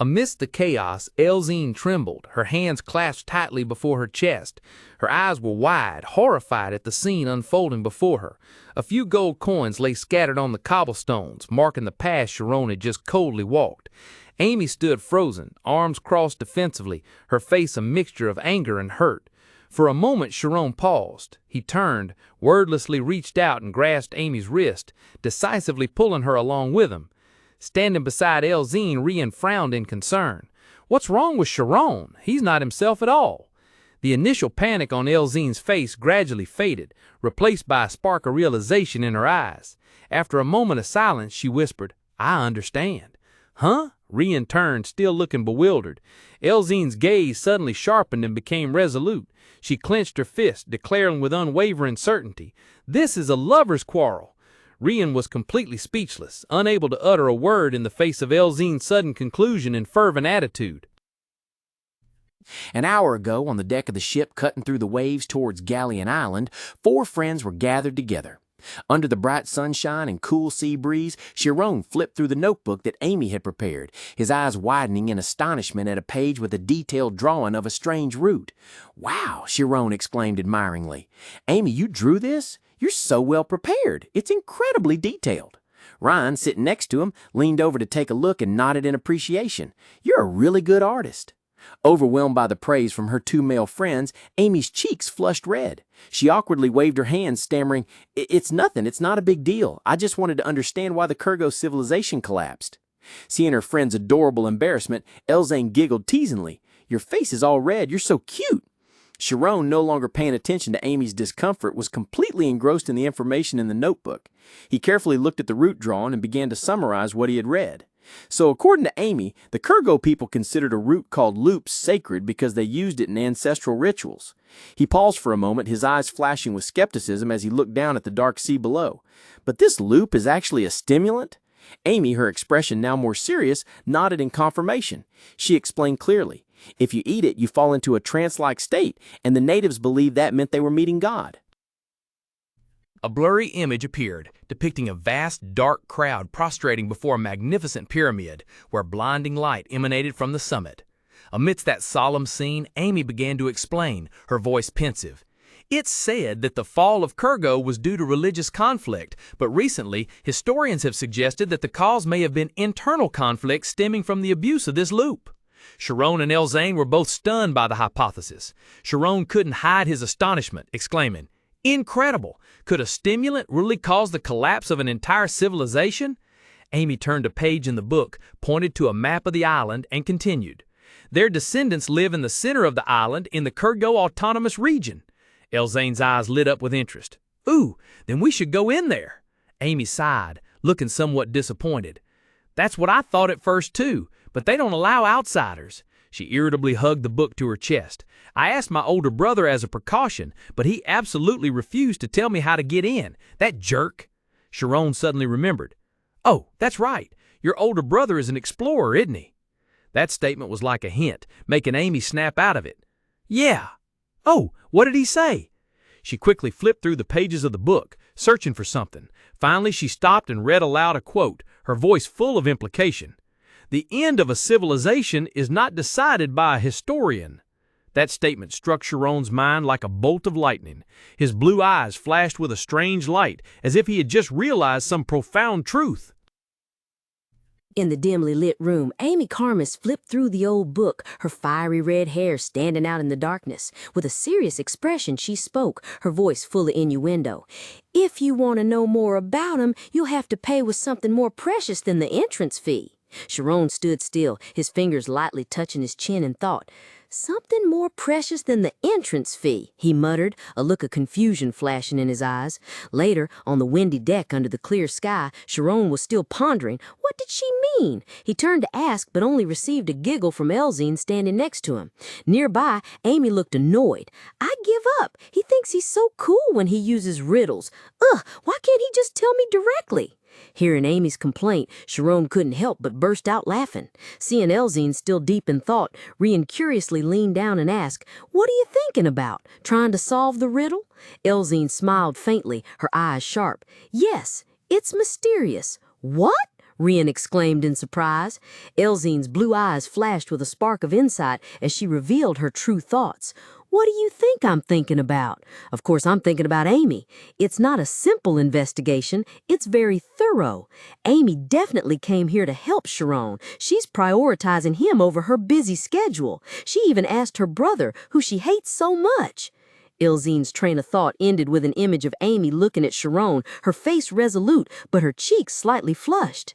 Amidst the chaos, Elzine trembled, her hands clasped tightly before her chest. Her eyes were wide, horrified at the scene unfolding before her. A few gold coins lay scattered on the cobblestones, marking the path Sharon had just coldly walked. Amy stood frozen, arms crossed defensively, her face a mixture of anger and hurt. For a moment Sharon paused. He turned, wordlessly reached out and grasped Amy's wrist, decisively pulling her along with him. Standing beside Elzine, Rian frowned in concern. What's wrong with Sharon? He's not himself at all. The initial panic on Elzine's face gradually faded, replaced by a spark of realization in her eyes. After a moment of silence, she whispered, "I understand." "Huh?" Rian turned, still looking bewildered. Elzine's gaze suddenly sharpened and became resolute. She clenched her fist, declaring with unwavering certainty, "This is a lover's quarrel." Rian was completely speechless, unable to utter a word in the face of Elzine's sudden conclusion and fervent attitude. An hour ago, on the deck of the ship cutting through the waves towards Galleon Island, 4 friends were gathered together. Under the bright sunshine and cool sea breeze, Sharon flipped through the notebook that Amy had prepared, his eyes widening in astonishment at a page with a detailed drawing of a strange root. "Wow," Sharon exclaimed admiringly. "Amy, you drew this? You're so well prepared. It's incredibly detailed." Ryan, sitting next to him, leaned over to take a look and nodded in appreciation. "You're a really good artist." Overwhelmed by the praise from her 2 male friends, Amy's cheeks flushed red. She awkwardly waved her hands, stammering, "It's nothing, it's not a big deal. I just wanted to understand why the Kurgo civilization collapsed." Seeing her friend's adorable embarrassment, Elzane giggled teasingly. "Your face is all red, you're so cute." Sharon, no longer paying attention to Amy's discomfort, was completely engrossed in the information in the notebook. He carefully looked at the root drawing and began to summarize what he had read. So, according to Amy, the Kurgo people considered a root called loops sacred because they used it in ancestral rituals. He paused for a moment, his eyes flashing with skepticism as he looked down at the dark sea below. "But this loop is actually a stimulant?" Amy, her expression now more serious, nodded in confirmation. She explained clearly, "If you eat it, you fall into a trance-like state, and the natives believed that meant they were meeting God." A blurry image appeared, depicting a vast, dark crowd prostrating before a magnificent pyramid, where blinding light emanated from the summit. Amidst that solemn scene, Amy began to explain, her voice pensive. It's said that the fall of Kurgo was due to religious conflict, but recently, historians have suggested that the cause may have been internal conflict stemming from the abuse of this loop. Sharon and Elzane were both stunned by the hypothesis. Sharon couldn't hide his astonishment, exclaiming, "Incredible! Could a stimulant really cause the collapse of an entire civilization?" Amy turned a page in the book, pointed to a map of the island, and continued. "Their descendants live in the center of the island in the Kurgo Autonomous Region." Elzane's eyes lit up with interest. "Ooh, then we should go in there." Amy sighed, looking somewhat disappointed. "That's what I thought at first too, but they don't allow outsiders." She irritably hugged the book to her chest. "I asked my older brother as a precaution, but he absolutely refused to tell me how to get in. That jerk." Sharon suddenly remembered. "Oh, that's right. Your older brother is an explorer, isn't he?" That statement was like a hint, making Amy snap out of it. "Yeah." "Oh, what did he say?" She quickly flipped through the pages of the book, searching for something. Finally, she stopped and read aloud a quote, her voice full of implication. "The end of a civilization is not decided by a historian." That statement struck Sharon's mind like a bolt of lightning. His blue eyes flashed with a strange light, as if he had just realized some profound truth. In the dimly lit room, Amy Carmis flipped through the old book, her fiery red hair standing out in the darkness. With a serious expression, she spoke, her voice full of innuendo. "If you want to know more about him, you'll have to pay with something more precious than the entrance fee." Sharon stood still, his fingers lightly touching his chin, and thought. "Something more precious than the entrance fee," he muttered, a look of confusion flashing in his eyes. Later, on the windy deck under the clear sky, Sharon was still pondering. What did she mean? He turned to ask, but only received a giggle from Elzine standing next to him. Nearby, Amy looked annoyed. "I give up. He thinks he's so cool when he uses riddles. Ugh, why can't he just tell me directly?" Hearing Amy's complaint, Sharon couldn't help but burst out laughing. Seeing Elzine still deep in thought, Rian curiously leaned down and asked, "What are you thinking about? Trying to solve the riddle?" Elzine smiled faintly, her eyes sharp. "Yes, it's mysterious." "What?" Rian exclaimed in surprise. Elzine's blue eyes flashed with a spark of insight as she revealed her true thoughts. What do you think I'm thinking about? Of course, I'm thinking about Amy. It's not a simple investigation. It's very thorough. Amy definitely came here to help Sharon. She's prioritizing him over her busy schedule. She even asked her brother, who she hates so much. Elzine's train of thought ended with an image of Amy looking at Sharon, her face resolute, but her cheeks slightly flushed.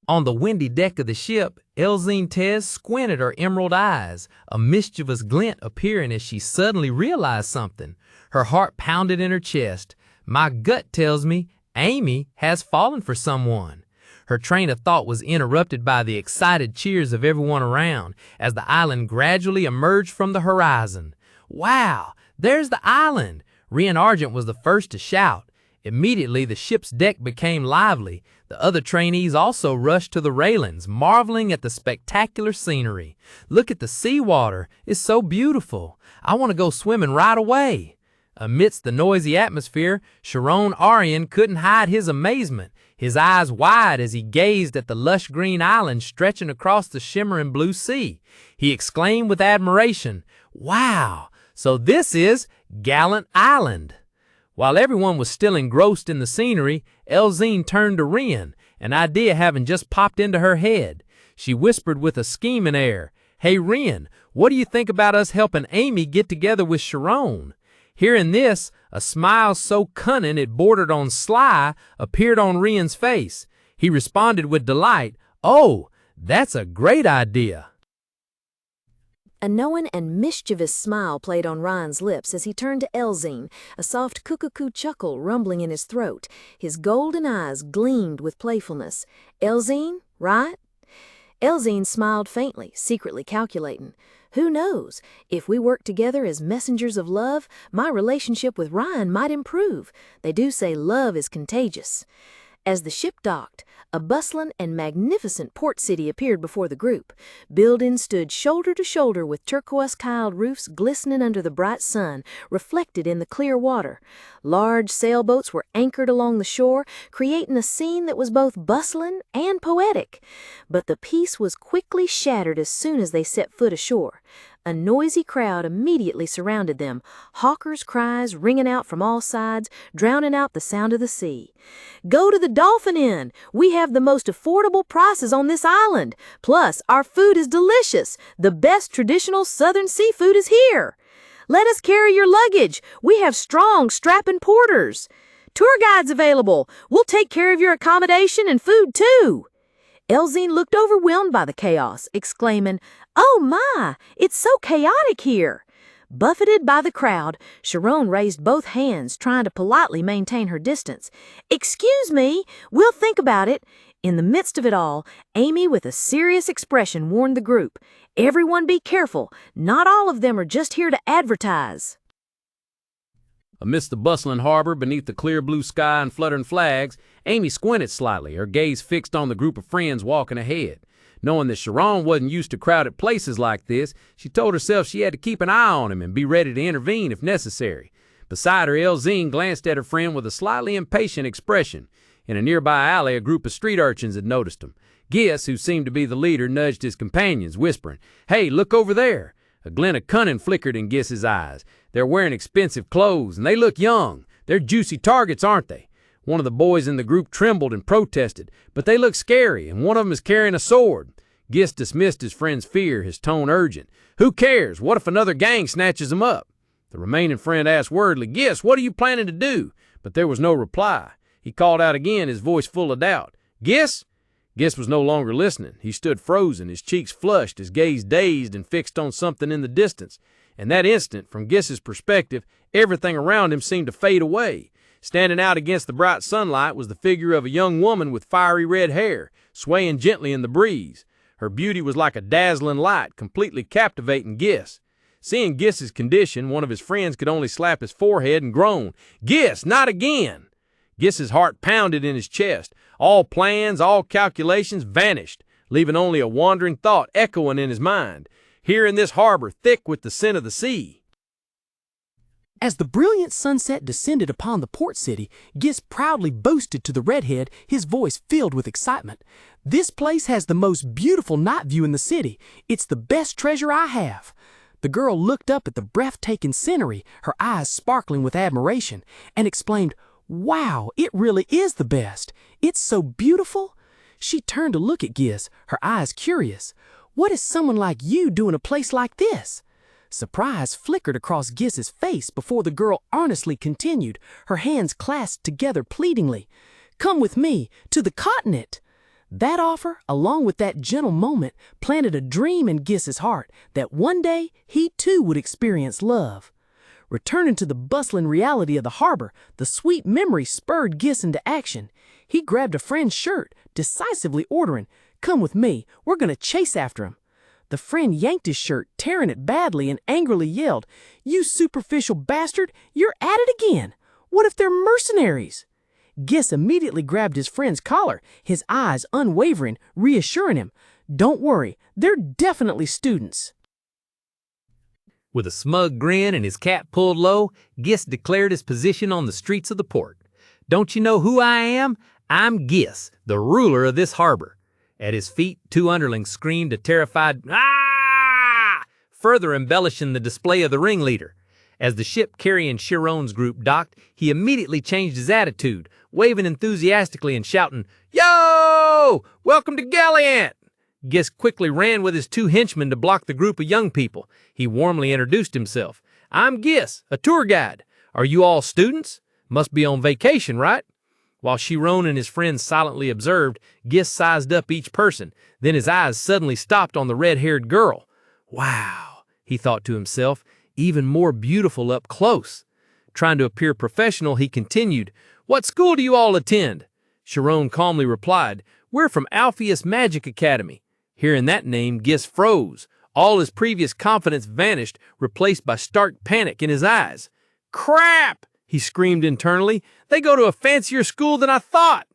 On the windy deck of the ship, Elzine Tez squinted her emerald eyes, a mischievous glint appearing as she suddenly realized something. Her heart pounded in her chest. My gut tells me Amy has fallen for someone. Her train of thought was interrupted by the excited cheers of everyone around as the island gradually emerged from the horizon. Wow, there's the island! Rian Argent was the first to shout. Immediately, the ship's deck became lively. The other trainees also rushed to the railings, marveling at the spectacular scenery. Look at the seawater. It's so beautiful. I want to go swimming right away. Amidst the noisy atmosphere, Sharon Aryan couldn't hide his amazement, his eyes wide as he gazed at the lush green island stretching across the shimmering blue sea. He exclaimed with admiration, "Wow, so this is Gallant Island." While everyone was still engrossed in the scenery, Elzine turned to Rian, an idea having just popped into her head. She whispered with a scheming air, "Hey Rian, what do you think about us helping Amy get together with Sharon?" Hearing this, a smile so cunning it bordered on sly appeared on Rian's face. He responded with delight, "Oh, that's a great idea." A knowing and mischievous smile played on Ryan's lips as he turned to Elzine, a soft cuckoo chuckle rumbling in his throat. His golden eyes gleamed with playfulness. "Elzine, right?" Elzine smiled faintly, secretly calculating. Who knows? If we work together as messengers of love, my relationship with Ryan might improve. They do say love is contagious. As the ship docked, a bustling and magnificent port city appeared before the group. Buildings stood shoulder to shoulder with turquoise-tiled roofs glistening under the bright sun, reflected in the clear water. Large sailboats were anchored along the shore, creating a scene that was both bustling and poetic. But the peace was quickly shattered as soon as they set foot ashore. A noisy crowd immediately surrounded them, hawkers' cries ringing out from all sides, drowning out the sound of the sea. "Go to the Dolphin Inn! We have the most affordable prices on this island. Plus, our food is delicious. The best traditional southern seafood is here. Let us carry your luggage. We have strong, strapping porters. Tour guides available. We'll take care of your accommodation and food, too." Elzine looked overwhelmed by the chaos, exclaiming, "Oh my, it's so chaotic here." Buffeted by the crowd, Sharon raised both hands, trying to politely maintain her distance. "Excuse me, we'll think about it." In the midst of it all, Amy, with a serious expression, warned the group, "Everyone be careful. Not all of them are just here to advertise." Amidst the bustling harbor, beneath the clear blue sky and fluttering flags, Amy squinted slightly, her gaze fixed on the group of friends walking ahead. Knowing that Sharon wasn't used to crowded places like this, she told herself she had to keep an eye on him and be ready to intervene if necessary. Beside her, Elzine glanced at her friend with a slightly impatient expression. In a nearby alley, a group of street urchins had noticed him. Gis, who seemed to be the leader, nudged his companions, whispering, "Hey, look over there." A glint of cunning flickered in Gis's eyes. "They're wearing expensive clothes, and they look young. They're juicy targets, aren't they?" One of the boys in the group trembled and protested, "But they look scary, and one of them is carrying a sword." Gis dismissed his friend's fear, his tone urgent. "Who cares? What if another gang snatches them up?" The remaining friend asked wordly, "Gis, what are you planning to do?" But there was no reply. He called out again, his voice full of doubt. "Gis?" Gis was no longer listening. He stood frozen, his cheeks flushed, his gaze dazed and fixed on something in the distance. In that instant, from Gis's perspective, everything around him seemed to fade away. Standing out against the bright sunlight was the figure of a young woman with fiery red hair, swaying gently in the breeze. Her beauty was like a dazzling light, completely captivating Gis. Seeing Gis's condition, one of his friends could only slap his forehead and groan, "Gis, not again!" Gis's heart pounded in his chest. All plans, all calculations vanished, leaving only a wandering thought echoing in his mind. Here in this harbor, thick with the scent of the sea. As the brilliant sunset descended upon the port city, Gis proudly boasted to the redhead, his voice filled with excitement. "This place has the most beautiful night view in the city. It's the best treasure I have." The girl looked up at the breathtaking scenery, her eyes sparkling with admiration, and exclaimed, "Wow, it really is the best. It's so beautiful." She turned to look at Gis, her eyes curious. "What is someone like you doing in a place like this?" Surprise flickered across Gis's face before the girl earnestly continued, her hands clasped together pleadingly. "Come with me to the continent." That offer, along with that gentle moment, planted a dream in Gis's heart that one day he too would experience love. Returning to the bustling reality of the harbor, the sweet memory spurred Gis into action. He grabbed a friend's shirt, decisively ordering, "Come with me, we're going to chase after him." The friend yanked his shirt, tearing it badly, and angrily yelled, "You superficial bastard, you're at it again! What if they're mercenaries?" Gis immediately grabbed his friend's collar, his eyes unwavering, reassuring him, "Don't worry, they're definitely students." With a smug grin and his cap pulled low, Gis declared his position on the streets of the port. "Don't you know who I am? I'm Gis, the ruler of this harbor." At his feet, two underlings screamed a terrified "Ah!" further embellishing the display of the ringleader. As the ship carrying Chiron's group docked, he immediately changed his attitude, waving enthusiastically and shouting, "Yo! Welcome to Galliant!" Gis quickly ran with his two henchmen to block the group of young people. He warmly introduced himself. "I'm Gis, a tour guide. Are you all students? Must be on vacation, right?" While Chiron and his friends silently observed, Gis sized up each person. Then his eyes suddenly stopped on the red-haired girl. "Wow," he thought to himself, "even more beautiful up close." Trying to appear professional, he continued, "What school do you all attend?" Chiron calmly replied, "We're from Alpheus Magic Academy." Hearing that name, Gis froze. All his previous confidence vanished, replaced by stark panic in his eyes. "Crap!" he screamed internally. "They go to a fancier school than I thought."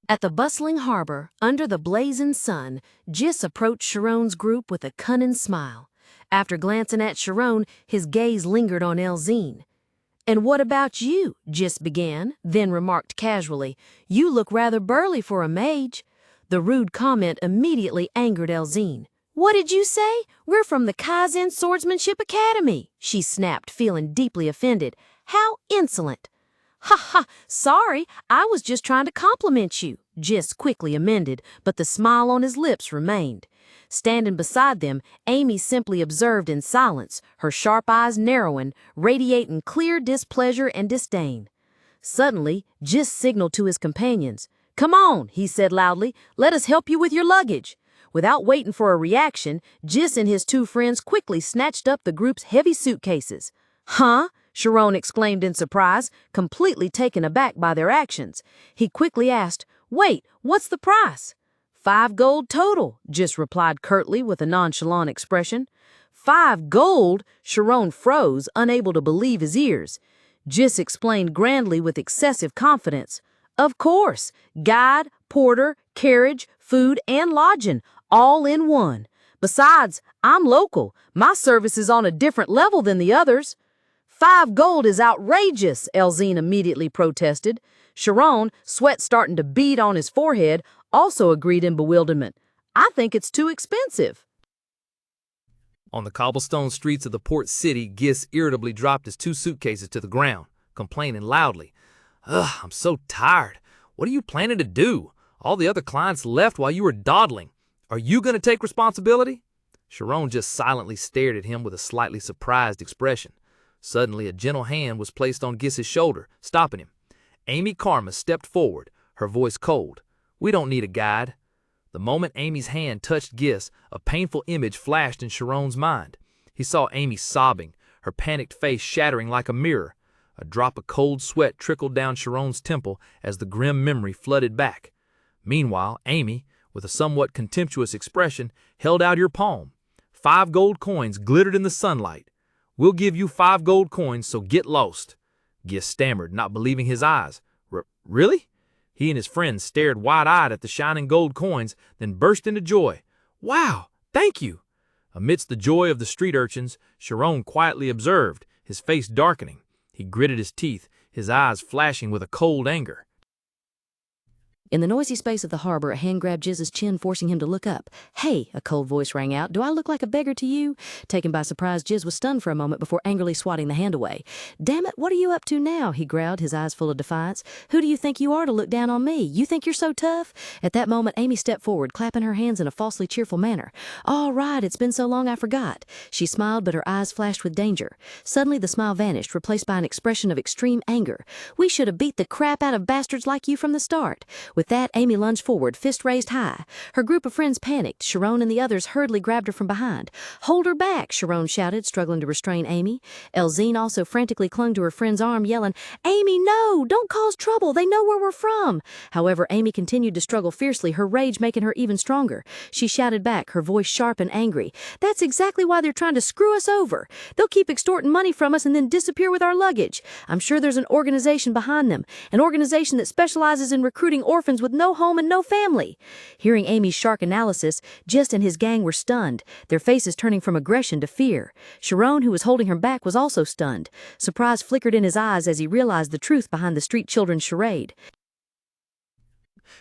At the bustling harbor, under the blazing sun, Gis approached Chiron's group with a cunning smile. After glancing at Chiron, his gaze lingered on Elzine. "And what about you?" Gis began, then remarked casually, "You look rather burly for a mage." The rude comment immediately angered Elzine. "What did you say? We're from the Kaizen Swordsmanship Academy," she snapped, feeling deeply offended. "How insolent!" "Ha ha, sorry, I was just trying to compliment you," Gis quickly amended, but the smile on his lips remained. Standing beside them, Amy simply observed in silence, her sharp eyes narrowing, radiating clear displeasure and disdain. Suddenly, Gis signaled to his companions. "Come on," he said loudly, "let us help you with your luggage." Without waiting for a reaction, Gis and his two friends quickly snatched up the group's heavy suitcases. "Huh?" Chiron exclaimed in surprise, completely taken aback by their actions. He quickly asked, "Wait, what's the price?" "5 gold total," Gis replied curtly with a nonchalant expression. 5 gold? Chiron froze, unable to believe his ears. Gis explained grandly with excessive confidence. "Of course, guide, porter, carriage, food, and lodging, all in one. Besides, I'm local. My service is on a different level than the others." 5 gold is outrageous, Elzine immediately protested. Chiron, sweat starting to bead on his forehead, also agreed in bewilderment. "I think it's too expensive." On the cobblestone streets of the port city, Gis irritably dropped his 2 suitcases to the ground, complaining loudly. "Ugh, I'm so tired. What are you planning to do? All the other clients left while you were dawdling. Are you going to take responsibility?" Chiron just silently stared at him with a slightly surprised expression. Suddenly, a gentle hand was placed on Gis's shoulder, stopping him. Amy Karma stepped forward, her voice cold. "We don't need a guide." The moment Amy's hand touched Gis, a painful image flashed in Chiron's mind. He saw Amy sobbing, her panicked face shattering like a mirror. A drop of cold sweat trickled down Chiron's temple as the grim memory flooded back. Meanwhile, Amy, with a somewhat contemptuous expression, held out your palm. 5 gold coins glittered in the sunlight. "We'll give you 5 gold coins, so get lost." Gis stammered, not believing his eyes. Really?" He and his friends stared wide-eyed at the shining gold coins, then burst into joy. "Wow, thank you." Amidst the joy of the street urchins, Chiron quietly observed, his face darkening. He gritted his teeth, his eyes flashing with a cold anger. In the noisy space of the harbor, a hand grabbed Jiz's chin, forcing him to look up. "Hey," a cold voice rang out. "Do I look like a beggar to you?" Taken by surprise, Jiz was stunned for a moment before angrily swatting the hand away. "Damn it, what are you up to now?" he growled, his eyes full of defiance. "Who do you think you are to look down on me? You think you're so tough?" At that moment, Amy stepped forward, clapping her hands in a falsely cheerful manner. "All right, it's been so long I forgot." She smiled, but her eyes flashed with danger. Suddenly, the smile vanished, replaced by an expression of extreme anger. "We should have beat the crap out of bastards like you from the start." With that, Amy lunged forward, fist raised high. Her group of friends panicked. Sharon and the others hurriedly grabbed her from behind. "Hold her back," Sharon shouted, struggling to restrain Amy. Elzine also frantically clung to her friend's arm, yelling, "Amy, no! Don't cause trouble! They know where we're from!" However, Amy continued to struggle fiercely, her rage making her even stronger. She shouted back, her voice sharp and angry, "That's exactly why they're trying to screw us over. They'll keep extorting money from us and then disappear with our luggage. I'm sure there's an organization behind them, an organization that specializes in recruiting orphans with no home and no family." Hearing Amy's sharp analysis, Gist and his gang were stunned, their faces turning from aggression to fear. Sharon, who was holding her back, was also stunned. Surprise flickered in his eyes as he realized the truth behind the street children's charade.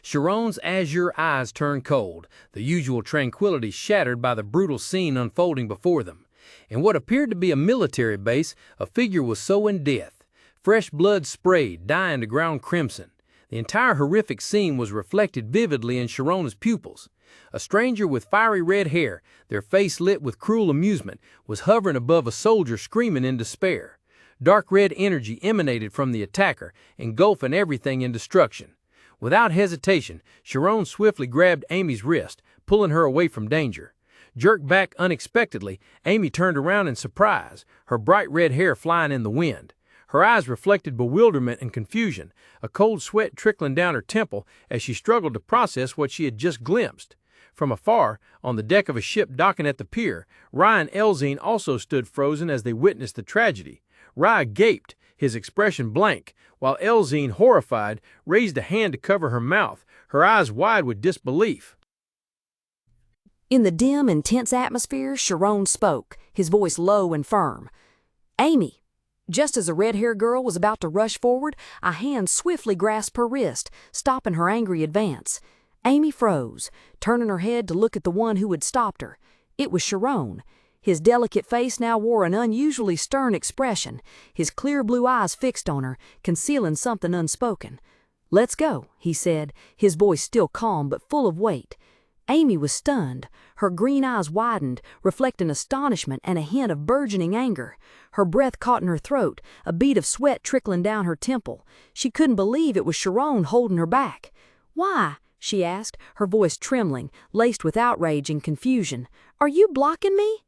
Sharon's azure eyes turned cold, the usual tranquility shattered by the brutal scene unfolding before them. In what appeared to be a military base, a figure was so in death. Fresh blood sprayed, dyeing the ground crimson. The entire horrific scene was reflected vividly in Sharon's pupils. A stranger with fiery red hair, their face lit with cruel amusement, was hovering above a soldier screaming in despair. Dark red energy emanated from the attacker, engulfing everything in destruction. Without hesitation, Sharon swiftly grabbed Amy's wrist, pulling her away from danger. Jerked back unexpectedly, Amy turned around in surprise, her bright red hair flying in the wind. Her eyes reflected bewilderment and confusion, a cold sweat trickling down her temple as she struggled to process what she had just glimpsed. From afar, on the deck of a ship docking at the pier, Rye and Elzine also stood frozen as they witnessed the tragedy. Rye gaped, his expression blank, while Elzine, horrified, raised a hand to cover her mouth, her eyes wide with disbelief. In the dim, intense atmosphere, Sharon spoke, his voice low and firm. "Amy." Just as the red-haired girl was about to rush forward, a hand swiftly grasped her wrist, stopping her angry advance. Amy froze, turning her head to look at the one who had stopped her. It was Sharon. His delicate face now wore an unusually stern expression, his clear blue eyes fixed on her, concealing something unspoken. "Let's go," he said, his voice still calm but full of weight. Amy was stunned. Her green eyes widened, reflecting astonishment and a hint of burgeoning anger. Her breath caught in her throat, a bead of sweat trickling down her temple. She couldn't believe it was Sharon holding her back. "Why?" she asked, her voice trembling, laced with outrage and confusion. "Are you blocking me?"